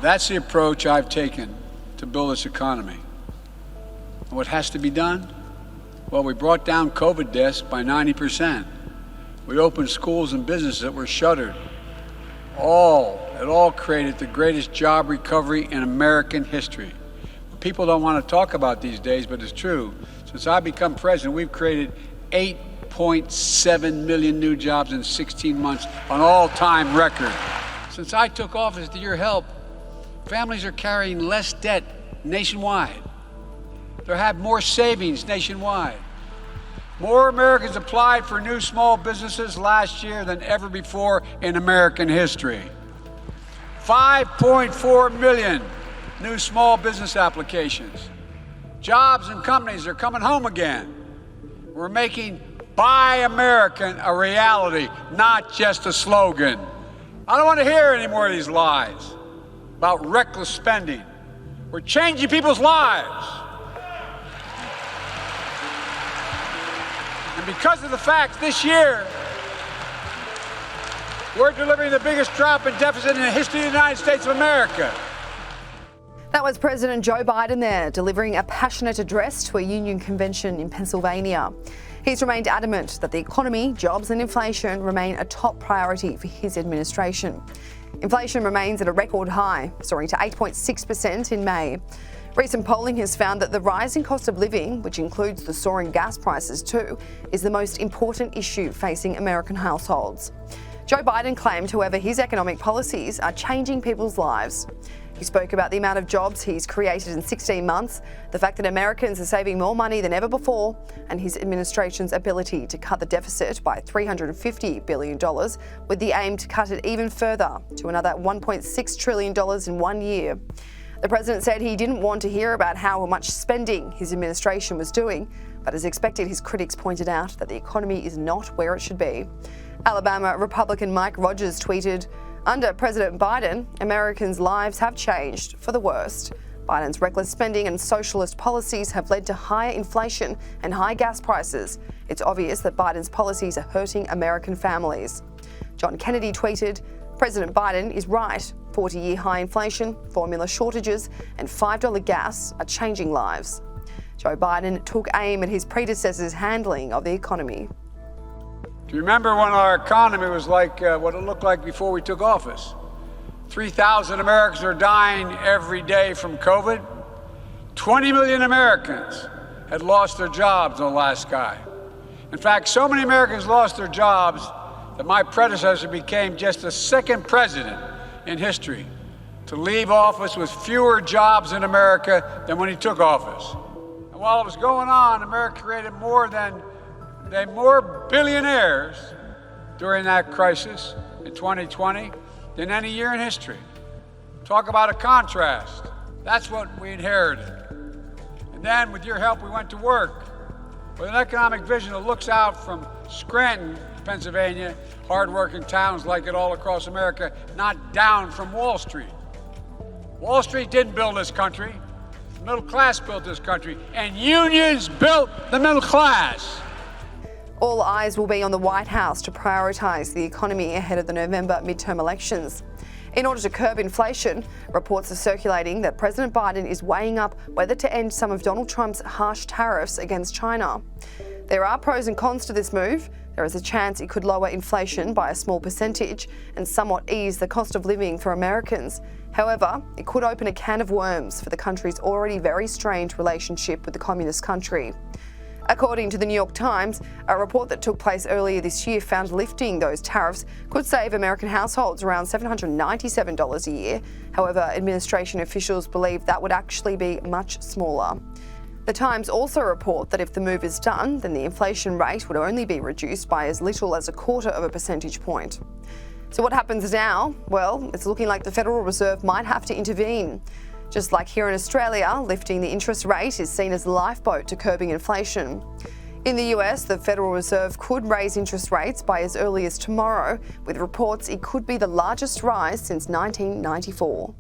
That's the approach I've taken to build this economy. And what has to be done? Well, we brought down COVID deaths by 90%. We opened schools and businesses that were shuttered. It all created the greatest job recovery in American history. People don't want to talk about these days, but it's true. Since I've become president, we've created 8.7 million new jobs in 16 months, an all-time record. Since I took office with your help, families are carrying less debt nationwide. They have more savings nationwide. More Americans applied for new small businesses last year than ever before in American history. 5.4 million new small business applications. Jobs and companies are coming home again. We're making Buy American a reality, not just a slogan. I don't want to hear any more of these lies about reckless spending. We're changing people's lives. And because of the fact this year, we're delivering the biggest drop in deficit in the history of the United States of America. That was President Joe Biden there, delivering a passionate address to a union convention in Pennsylvania. He's remained adamant that the economy, jobs and inflation remain a top priority for his administration. Inflation remains at a record high, soaring to 8.6% in May. Recent polling has found that the rising cost of living, which includes the soaring gas prices too, is the most important issue facing American households. Joe Biden claimed, however, his economic policies are changing people's lives. He spoke about the amount of jobs he's created in 16 months, the fact that Americans are saving more money than ever before, and his administration's ability to cut the deficit by $350 billion, with the aim to cut it even further to another $1.6 trillion in 1 year. The president said he didn't want to hear about how much spending his administration was doing, but as expected, his critics pointed out that the economy is not where it should be. Alabama Republican Mike Rogers tweeted, "Under President Biden, Americans' lives have changed for the worst. Biden's reckless spending and socialist policies have led to higher inflation and high gas prices. It's obvious that Biden's policies are hurting American families." John Kennedy tweeted, "President Biden is right. 40-year high inflation, formula shortages, and $5 gas are changing lives." Joe Biden took aim at his predecessor's handling of the economy. Do you remember when our economy was like what it looked like before we took office? 3,000 Americans are dying every day from COVID. 20 million Americans had lost their jobs in the last guy. In fact, so many Americans lost their jobs that my predecessor became just the second president in history to leave office with fewer jobs in America than when he took office. And while it was going on, America created more billionaires during that crisis in 2020 than any year in history. Talk about a contrast. That's what we inherited. And then, with your help, we went to work with an economic vision that looks out from Scranton, Pennsylvania, hardworking towns like it all across America, not down from Wall Street. Wall Street didn't build this country. The middle class built this country, and unions built the middle class. All eyes will be on the White House to prioritise the economy ahead of the November midterm elections. In order to curb inflation, reports are circulating that President Biden is weighing up whether to end some of Donald Trump's harsh tariffs against China. There are pros and cons to this move. There is a chance it could lower inflation by a small percentage and somewhat ease the cost of living for Americans. However, it could open a can of worms for the country's already very strained relationship with the communist country. According to the New York Times, a report that took place earlier this year found lifting those tariffs could save American households around $797 a year. However, administration officials believe that would actually be much smaller. The Times also report that if the move is done, then the inflation rate would only be reduced by as little as 1/4 of a percentage point. So what happens now? Well, it's looking like the Federal Reserve might have to intervene. Just like here in Australia, lifting the interest rate is seen as a lifeboat to curbing inflation. In the US, the Federal Reserve could raise interest rates by as early as tomorrow, with reports it could be the largest rise since 1994.